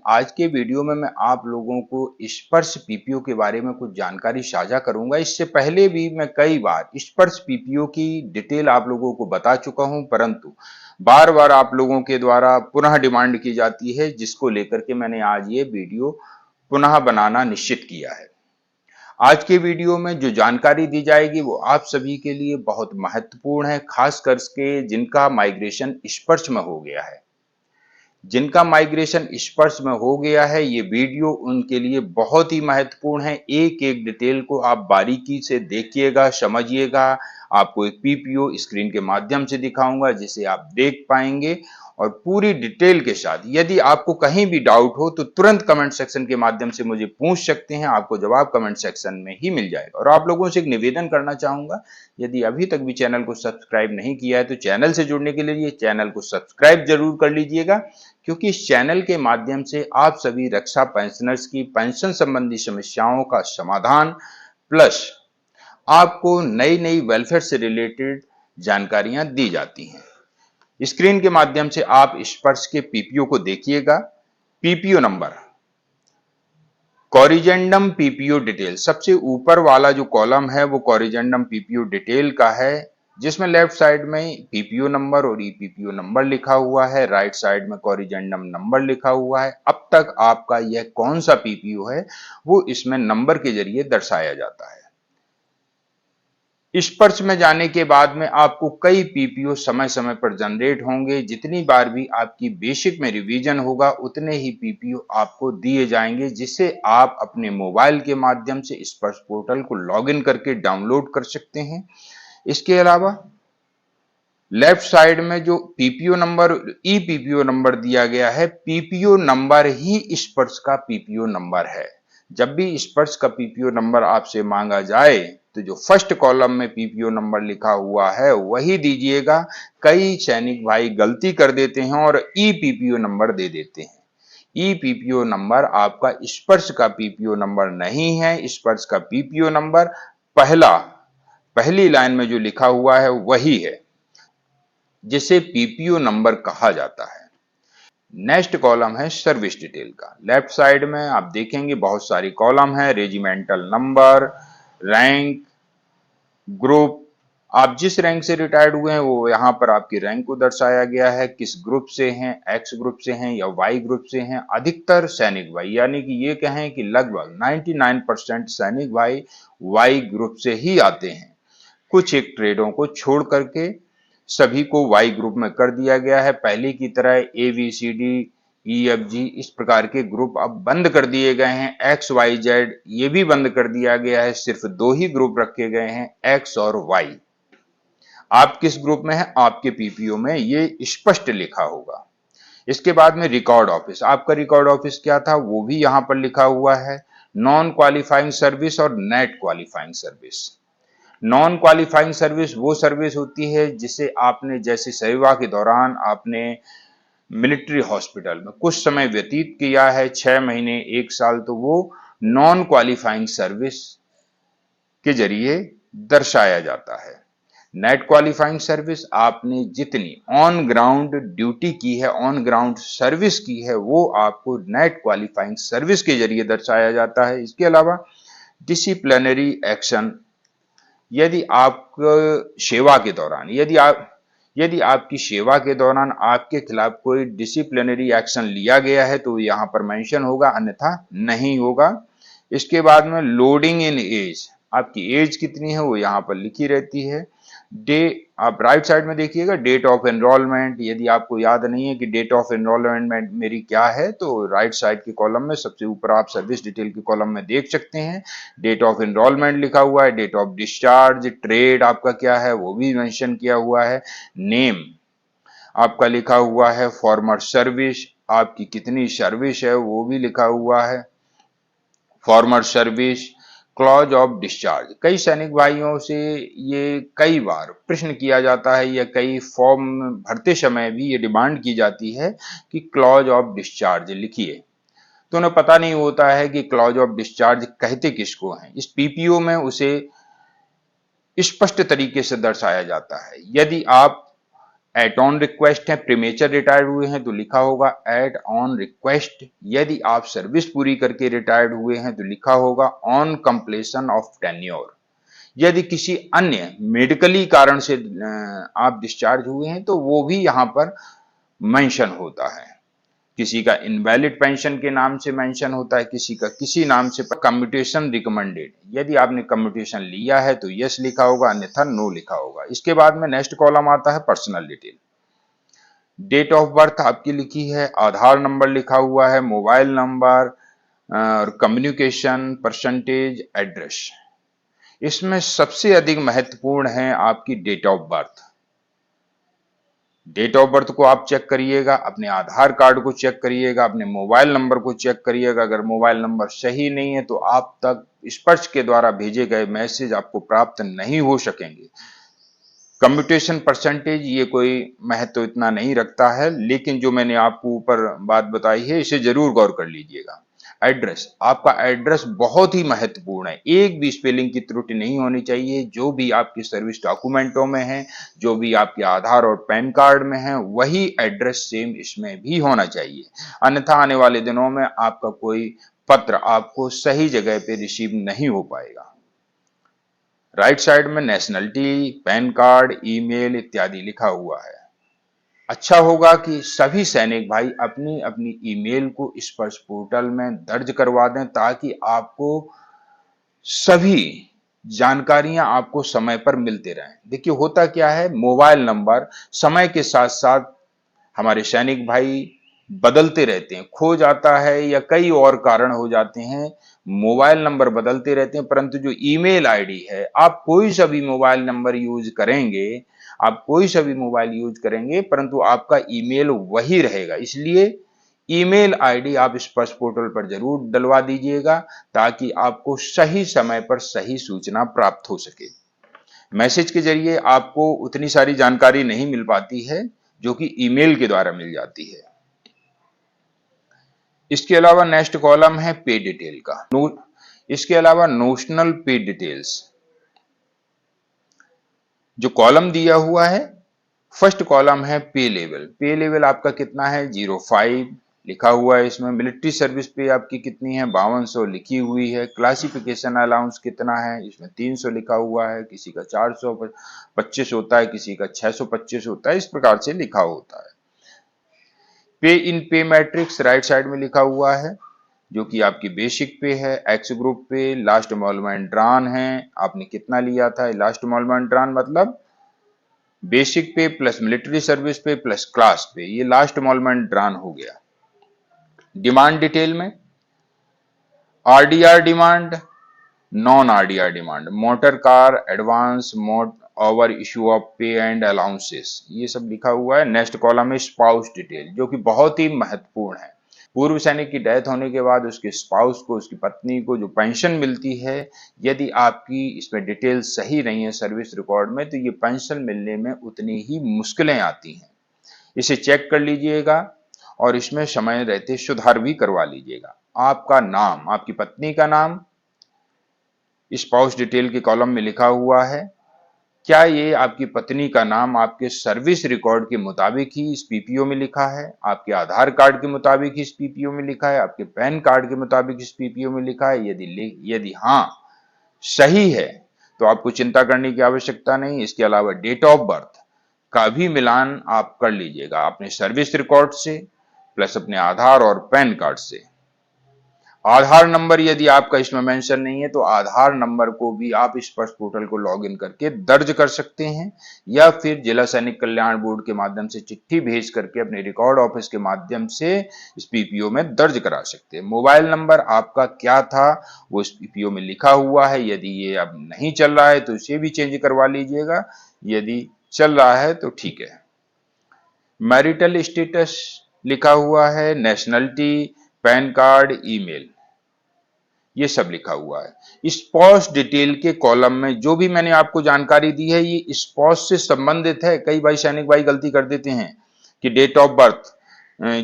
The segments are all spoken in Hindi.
आज के वीडियो में मैं आप लोगों को स्पर्श पीपीओ के बारे में कुछ जानकारी साझा करूंगा। इससे पहले भी मैं कई बार स्पर्श पीपीओ की डिटेल आप लोगों को बता चुका हूं, परंतु बार बार आप लोगों के द्वारा पुनः डिमांड की जाती है, जिसको लेकर के मैंने आज ये वीडियो पुनः बनाना निश्चित किया है। आज के वीडियो में जो जानकारी दी जाएगी वो आप सभी के लिए बहुत महत्वपूर्ण है, खास करके जिनका माइग्रेशन स्पर्श में हो गया है। जिनका माइग्रेशन स्पर्श में हो गया है, ये वीडियो उनके लिए बहुत ही महत्वपूर्ण है। एक एक डिटेल को आप बारीकी से देखिएगा, समझिएगा। आपको एक पीपीओ स्क्रीन के माध्यम से दिखाऊंगा जिसे आप देख पाएंगे और पूरी डिटेल के साथ। यदि आपको कहीं भी डाउट हो तो तुरंत कमेंट सेक्शन के माध्यम से मुझे पूछ सकते हैं, आपको जवाब कमेंट सेक्शन में ही मिल जाएगा। और आप लोगों से एक निवेदन करना चाहूंगा, यदि अभी तक भी चैनल को सब्सक्राइब नहीं किया है तो चैनल से जुड़ने के लिए चैनल को सब्सक्राइब जरूर कर लीजिएगा, क्योंकि इस चैनल के माध्यम से आप सभी रक्षा पेंशनर्स की पेंशन संबंधी समस्याओं का समाधान प्लस आपको नई नई वेलफेयर से रिलेटेड जानकारियां दी जाती हैं। स्क्रीन के माध्यम से आप स्पर्श के पीपीओ को देखिएगा। PPO number, corrigendum PPO detail, सबसे ऊपर वाला जो कॉलम है वो कॉरिजेंडम पीपीओ डिटेल का है, जिसमें लेफ्ट साइड में पीपीओ नंबर और ईपीपीओ नंबर लिखा हुआ है, राइट साइड में कॉरिजेंडम नंबर लिखा हुआ है। अब तक आपका यह कौन सा पीपीओ है वो इसमें नंबर के जरिए दर्शाया जाता है। स्पर्श में जाने के बाद में आपको कई पीपीओ समय समय पर जनरेट होंगे। जितनी बार भी आपकी बेसिक में रिवीजन होगा उतने ही पीपीओ आपको दिए जाएंगे, जिसे आप अपने मोबाइल के माध्यम से स्पर्श पोर्टल को लॉगिन करके डाउनलोड कर सकते हैं। इसके अलावा लेफ्ट साइड में जो पीपीओ नंबर, ई पीपीओ नंबर दिया गया है, पीपीओ नंबर ही स्पर्श का पीपीओ नंबर है। जब भी स्पर्श का पीपीओ नंबर आपसे मांगा जाए तो जो फर्स्ट कॉलम में पीपीओ नंबर लिखा हुआ है वही दीजिएगा। कई सैनिक भाई गलती कर देते हैं और ई पीपीओ नंबर दे देते हैं। ई पीपीओ नंबर आपका स्पर्श का पीपीओ नंबर नहीं है। स्पर्श का पीपीओ नंबर पहली लाइन में जो लिखा हुआ है वही है, जिसे पीपीओ नंबर कहा जाता है। नेक्स्ट कॉलम है सर्विस डिटेल का। लेफ्ट साइड में आप देखेंगे बहुत सारी कॉलम है, रेजिमेंटल नंबर, रैंक, ग्रुप। आप जिस रैंक से रिटायर्ड हुए हैं वो यहाँ पर आपकी रैंक को दर्शाया गया है, किस ग्रुप से हैं, एक्स ग्रुप से हैं या वाई ग्रुप से हैं। अधिकतर सैनिक भाई, यानी कि ये कहें कि लगभग 99% सैनिक भाई वाई ग्रुप से ही आते हैं। कुछ एक ट्रेडों को छोड़ करके सभी को वाई ग्रुप में कर दिया गया है। पहले की तरह A B C D E F G इस प्रकार के ग्रुप अब बंद कर दिए गए हैं। एक्स वाई जेड ये भी बंद कर दिया गया है। सिर्फ दो ही ग्रुप रखे गए हैं, एक्स और वाई। आप किस ग्रुप में हैं आपके पीपीओ में ये स्पष्ट लिखा होगा। इसके बाद में रिकॉर्ड ऑफिस, आपका रिकॉर्ड ऑफिस क्या था वो भी यहां पर लिखा हुआ है। नॉन क्वालिफाइंग सर्विस और net qualifying service. Non qualifying service वो सर्विस होती है जिसे आपने, जैसे सेवा के दौरान आपने मिलिट्री हॉस्पिटल में कुछ समय व्यतीत किया है, 6 महीने 1 साल, तो वो नॉन क्वालिफाइंग सर्विस के जरिए दर्शाया जाता है। नेट क्वालिफाइंग सर्विस आपने जितनी ऑन ग्राउंड ड्यूटी की है, ऑन ग्राउंड सर्विस की है, वो आपको नेट क्वालिफाइंग सर्विस के जरिए दर्शाया जाता है। इसके अलावा डिसिप्लिनरी एक्शन, यदि आप सेवा के दौरान, यदि आपकी सेवा के दौरान आपके खिलाफ कोई डिसिप्लिनरी एक्शन लिया गया है तो यहां पर मेंशन होगा, अन्यथा नहीं होगा। इसके बाद में लोडिंग इन एज, आपकी एज कितनी है वो यहां पर लिखी रहती है। डे, आप राइट साइड में देखिएगा डेट ऑफ एनरोलमेंट। यदि आपको याद नहीं है कि डेट ऑफ एनरोलमेंट मेरी क्या है तो राइट साइड के कॉलम में सबसे ऊपर आप सर्विस डिटेल के कॉलम में देख सकते हैं। डेट ऑफ एनरोलमेंट लिखा हुआ है, डेट ऑफ डिस्चार्ज, ट्रेड आपका क्या है वो भी मेंशन किया हुआ है, नेम आपका लिखा हुआ है, फॉर्मर सर्विस आपकी कितनी सर्विस है वो भी लिखा हुआ है, farmer service, clause of discharge. कई सैनिक भाइयों से ये कई बार प्रश्न किया जाता है या कई फॉर्म भरते समय भी ये डिमांड की जाती है कि क्लॉज ऑफ डिस्चार्ज लिखिए, तो उन्हें पता नहीं होता है कि क्लॉज ऑफ डिस्चार्ज कहते किसको हैं। इस पीपीओ में उसे स्पष्ट तरीके से दर्शाया जाता है। यदि आप एट ऑन रिक्वेस्ट है, प्रीमेचर रिटायर्ड हुए हैं तो लिखा होगा एट ऑन रिक्वेस्ट। यदि आप सर्विस पूरी करके रिटायर्ड हुए हैं तो लिखा होगा ऑन कंप्लीशन ऑफ टेन्योर। यदि किसी अन्य मेडिकली कारण से आप डिस्चार्ज हुए हैं तो वो भी यहां पर मेंशन होता है। किसी का इनवैलिड पेंशन के नाम से मेंशन होता है, किसी का किसी नाम से। कम्यूटेशन रिकमेंडेड, यदि आपने कम्यूटेशन लिया है तो यस लिखा होगा, अन्यथा नो लिखा होगा। इसके बाद में नेक्स्ट कॉलम आता है personal detail. Date of birth आपकी लिखी है, आधार नंबर लिखा हुआ है, मोबाइल नंबर और कम्युनिकेशन परसेंटेज, एड्रेस। इसमें सबसे अधिक महत्वपूर्ण है आपकी date of birth. Date of birth को आप चेक करिएगा, अपने आधार कार्ड को चेक करिएगा, अपने मोबाइल नंबर को चेक करिएगा। अगर मोबाइल नंबर सही नहीं है तो आप तक स्पर्श के द्वारा भेजे गए मैसेज आपको प्राप्त नहीं हो सकेंगे। कम्यूटेशन परसेंटेज ये कोई महत्व इतना नहीं रखता है, लेकिन जो मैंने आपको ऊपर बात बताई है इसे जरूर गौर कर लीजिएगा। एड्रेस, आपका एड्रेस बहुत ही महत्वपूर्ण है, एक भी स्पेलिंग की त्रुटि नहीं होनी चाहिए। जो भी आपकी सर्विस डॉक्यूमेंटों में है, जो भी आपके आधार और पैन कार्ड में है, वही एड्रेस सेम इसमें भी होना चाहिए। अन्यथा आने वाले दिनों में आपका कोई पत्र आपको सही जगह पे रिसीव नहीं हो पाएगा। राइट साइड में नेशनलिटी, पैन कार्ड, ईमेल इत्यादि लिखा हुआ है। अच्छा होगा कि सभी सैनिक भाई अपनी अपनी ईमेल को स्पर्श पोर्टल में दर्ज करवा दें, ताकि आपको सभी जानकारियां आपको समय पर मिलते रहें। देखिए होता क्या है, मोबाइल नंबर समय के साथ साथ हमारे सैनिक भाई बदलते रहते हैं, खो जाता है या कई और कारण हो जाते हैं। मोबाइल नंबर बदलते रहते हैं, परंतु जो ईमेल आईडी है, आप कोई सा भी मोबाइल नंबर यूज करेंगे, आप कोई सा भी मोबाइल यूज करेंगे, परंतु आपका ईमेल वही रहेगा। इसलिए ईमेल आईडी आप स्पर्श पोर्टल पर जरूर डलवा दीजिएगा, ताकि आपको सही समय पर सही सूचना प्राप्त हो सके। मैसेज के जरिए आपको उतनी सारी जानकारी नहीं मिल पाती है जो कि ईमेल के द्वारा मिल जाती है। इसके अलावा नेक्स्ट कॉलम है पे डिटेल का। इसके अलावा नोशनल पे डिटेल्स जो कॉलम दिया हुआ है, फर्स्ट कॉलम है पे लेवल। पे लेवल आपका कितना है, 05 लिखा हुआ है। इसमें मिलिट्री सर्विस पे आपकी कितनी है, 5200 लिखी हुई है। क्लासिफिकेशन अलाउंस कितना है, इसमें 300 लिखा हुआ है। किसी का 425 होता है, किसी का 625 होता है, इस प्रकार से लिखा होता है। पे इन पे मैट्रिक्स राइट साइड में लिखा हुआ है, जो कि आपकी बेसिक पे है, एक्स ग्रुप पे, लास्ट एमोलमेंट ड्रॉन है, आपने कितना लिया था। लास्ट एमोलमेंट ड्रॉन मतलब बेसिक पे प्लस मिलिट्री सर्विस पे प्लस क्लास पे, ये लास्ट एमोलमेंट ड्रॉन हो गया। डिमांड डिटेल में RDR demand, non RDR demand, motor car advance mode over issue of पे एंड अलाउंसेस, ये सब लिखा हुआ है। नेक्स्ट कॉलम है स्पाउस डिटेल, जो कि बहुत ही महत्वपूर्ण है। पूर्व सैनिक की डेथ होने के बाद उसके स्पाउस को, उसकी पत्नी को जो पेंशन मिलती है, यदि आपकी इसमें डिटेल सही नहीं है सर्विस रिकॉर्ड में, तो ये पेंशन मिलने में उतनी ही मुश्किलें आती हैं। इसे चेक कर लीजिएगा और इसमें समय रहते सुधार भी करवा लीजिएगा। आपका नाम, आपकी पत्नी का नाम स्पाउस डिटेल के कॉलम में लिखा हुआ है। क्या ये आपकी पत्नी का नाम आपके सर्विस रिकॉर्ड के मुताबिक ही इस पीपीओ में लिखा है, आपके आधार कार्ड के मुताबिक इस पीपीओ में लिखा है, आपके पैन कार्ड के मुताबिक इस पीपीओ में लिखा है? यदि हाँ सही है तो आपको चिंता करने की आवश्यकता नहीं। इसके अलावा डेट ऑफ बर्थ का भी मिलान आप कर लीजिएगा अपने सर्विस रिकॉर्ड से प्लस अपने आधार और पैन कार्ड से। आधार नंबर यदि आपका इसमें मेंशन नहीं है तो आधार नंबर को भी आप स्पर्श पोर्टल को लॉगिन करके दर्ज कर सकते हैं, या फिर जिला सैनिक कल्याण बोर्ड के माध्यम से चिट्ठी भेज करके अपने रिकॉर्ड ऑफिस के माध्यम से इस पीपीओ में दर्ज करा सकते हैं। मोबाइल नंबर आपका क्या था वो इस पीपीओ में लिखा हुआ है, यदि ये अब नहीं चल रहा है तो इसे भी चेंज करवा लीजिएगा, यदि चल रहा है तो ठीक है। मैरिटल स्टेटस लिखा हुआ है, नेशनलिटी, पैन कार्ड, ईमेल, ये सब लिखा हुआ है। स्पाउस डिटेल के कॉलम में जो भी मैंने आपको जानकारी दी है ये स्पाउस से संबंधित है। कई भाई सैनिक भाई गलती कर देते हैं कि डेट ऑफ बर्थ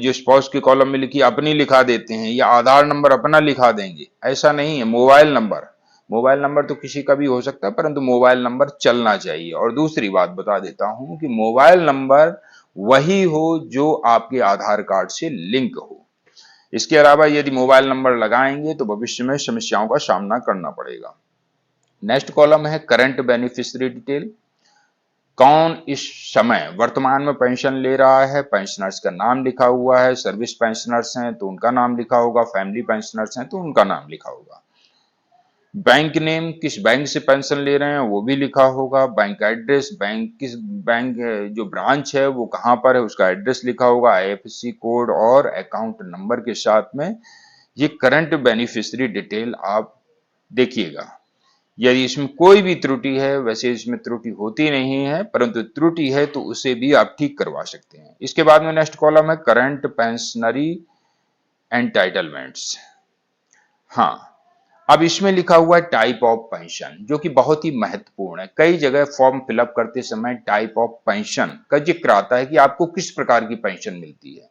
जो स्पाउस के कॉलम में लिखी अपनी लिखा देते हैं, या आधार नंबर अपना लिखा देंगे। ऐसा नहीं है। मोबाइल नंबर मोबाइल नंबर तो किसी का भी हो सकता है, परंतु मोबाइल नंबर चलना चाहिए। और दूसरी बात बता देता हूं कि मोबाइल नंबर वही हो जो आपके आधार कार्ड से लिंक हो। इसके अलावा यदि मोबाइल नंबर लगाएंगे तो भविष्य में समस्याओं का सामना करना पड़ेगा। नेक्स्ट कॉलम है करंट बेनिफिशियरी डिटेल। कौन इस समय वर्तमान में पेंशन ले रहा है, पेंशनर्स का नाम लिखा हुआ है। सर्विस पेंशनर्स हैं तो उनका नाम लिखा होगा, फैमिली पेंशनर्स हैं तो उनका नाम लिखा होगा। बैंक नेम, किस बैंक से पेंशन ले रहे हैं वो भी लिखा होगा। बैंक एड्रेस, बैंक किस बैंक जो ब्रांच है वो कहां पर है उसका एड्रेस लिखा होगा। आईएफएससी कोड और अकाउंट नंबर के साथ में ये करंट बेनिफिशियरी डिटेल आप देखिएगा। यदि इसमें कोई भी त्रुटि है, वैसे इसमें त्रुटि होती नहीं है, परंतु त्रुटि है तो उसे भी आप ठीक करवा सकते हैं। इसके बाद में नेक्स्ट कॉलम है करंट पेंशनरी एंटाइटलमेंट्स। हाँ, अब इसमें लिखा हुआ है टाइप ऑफ पेंशन, जो कि बहुत ही महत्वपूर्ण है। कई जगह फॉर्म फिलअप करते समय टाइप ऑफ पेंशन का जिक्र आता है कि आपको किस प्रकार की पेंशन मिलती है।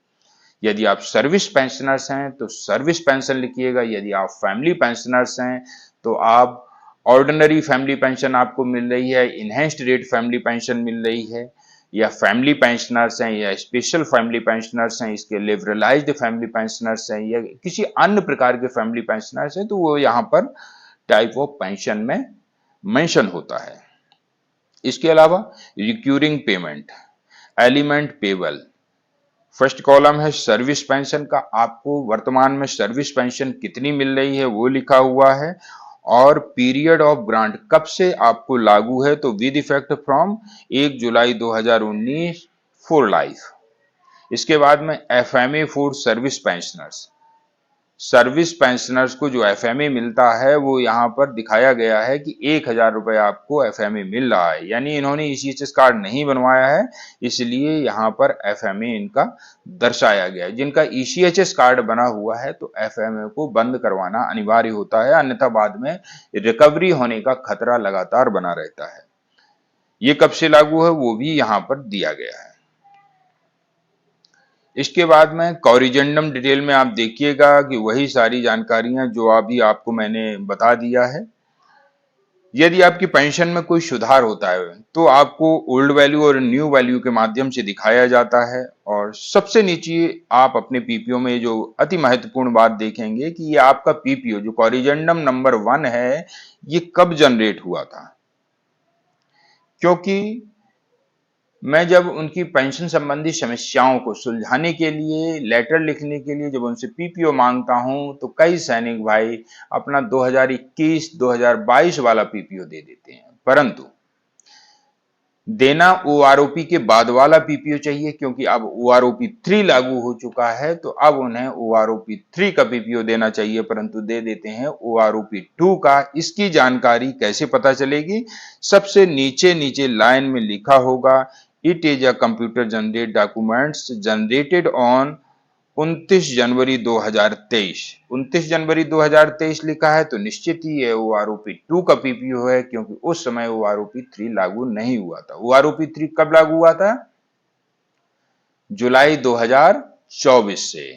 यदि आप सर्विस पेंशनर्स हैं तो सर्विस पेंशन लिखिएगा। यदि आप फैमिली पेंशनर्स हैं तो आप ऑर्डिनरी फैमिली पेंशन आपको मिल रही है, इनहेंस्ड रेट फैमिली पेंशन मिल रही है, या फैमिली पेंशनर्स हैं या स्पेशल फैमिली पेंशनर्स हैं, इसके लिबरलाइज्ड फैमिली पेंशनर्स हैं या किसी अन्य प्रकार के फैमिली पेंशनर्स हैं, तो वो यहाँ पर टाइप ऑफ पेंशन में मेंशन होता है। इसके अलावा recurring payment, element payable. First column है सर्विस पेंशन का, आपको वर्तमान में सर्विस पेंशन कितनी मिल रही है वो लिखा हुआ है। और पीरियड ऑफ ग्रांट कब से आपको लागू है, तो with effect from 1 July 2019 for life. इसके बाद में FMA for service pensioners, service pensioners को जो एफएमए मिलता है वो यहाँ पर दिखाया गया है कि 1,000 रुपए आपको एफएमए मिल रहा है। यानी इन्होंने ईसीएचएस कार्ड नहीं बनवाया है, इसलिए यहाँ पर एफएमए इनका दर्शाया गया है। जिनका ईसीएचएस कार्ड बना हुआ है तो एफएमए को बंद करवाना अनिवार्य होता है, अन्यथा बाद में रिकवरी होने का खतरा लगातार बना रहता है। ये कब से लागू है वो भी यहाँ पर दिया गया है। इसके बाद में कॉरिजेंडम डिटेल में आप देखिएगा कि वही सारी जानकारियां जो अभी आपको मैंने बता दिया है। यदि आपकी पेंशन में कोई सुधार होता है तो आपको ओल्ड वैल्यू और न्यू वैल्यू के माध्यम से दिखाया जाता है। और सबसे नीचे आप अपने पीपीओ में जो अति महत्वपूर्ण बात देखेंगे कि ये आपका पीपीओ जो कॉरिजेंडम नंबर 1 है ये कब जनरेट हुआ था। क्योंकि मैं जब उनकी पेंशन संबंधी समस्याओं को सुलझाने के लिए लेटर लिखने के लिए जब उनसे पीपीओ मांगता हूं तो कई सैनिक भाई अपना 2021-2022 वाला पीपीओ दे देते हैं, परंतु देना ओआरओपी के बाद वाला पीपीओ चाहिए। क्योंकि अब ओआरओपी 3 लागू हो चुका है तो अब उन्हें ओआरओपी 3 का पीपीओ देना चाहिए, परंतु दे देते हैं ओआरओपी 2 का। इसकी जानकारी कैसे पता चलेगी, सबसे नीचे नीचे लाइन में लिखा होगा it is a computer generate documents generated on 29 जनवरी 2023। 29 जनवरी 2023 लिखा है तो निश्चित ही है ओआरओपी 2 का पीपीओ है, क्योंकि उस समय ओआरओपी 3 लागू नहीं हुआ था। ओआरओपी 3 कब लागू हुआ था, जुलाई 2024 से।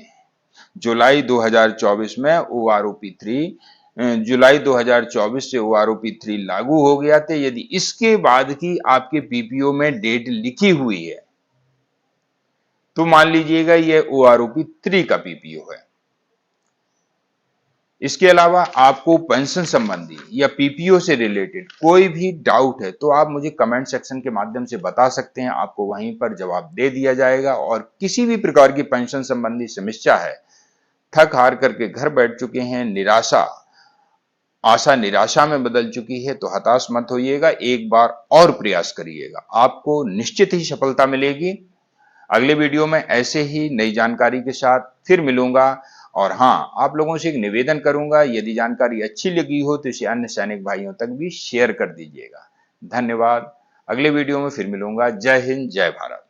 जुलाई 2024 में ओआरओपी 3 जुलाई 2024 से ओआरओपी 3 लागू हो गया था। यदि इसके बाद की आपके पीपीओ में डेट लिखी हुई है तो मान लीजिएगा यह ओआरओपी 3 का पीपीओ है। इसके अलावा आपको पेंशन संबंधी या पीपीओ से रिलेटेड कोई भी डाउट है तो आप मुझे कमेंट सेक्शन के माध्यम से बता सकते हैं, आपको वहीं पर जवाब दे दिया जाएगा। और किसी भी प्रकार की पेंशन संबंधी समस्या है, थक हार करके घर बैठ चुके हैं, आशा निराशा में बदल चुकी है, तो हताश मत होइएगा, एक बार और प्रयास करिएगा, आपको निश्चित ही सफलता मिलेगी। अगले वीडियो में ऐसे ही नई जानकारी के साथ फिर मिलूंगा। और हाँ, आप लोगों से एक निवेदन करूंगा, यदि जानकारी अच्छी लगी हो तो इसे अन्य सैनिक भाइयों तक भी शेयर कर दीजिएगा। धन्यवाद। अगले वीडियो में फिर मिलूंगा। जय हिंद, जय भारत।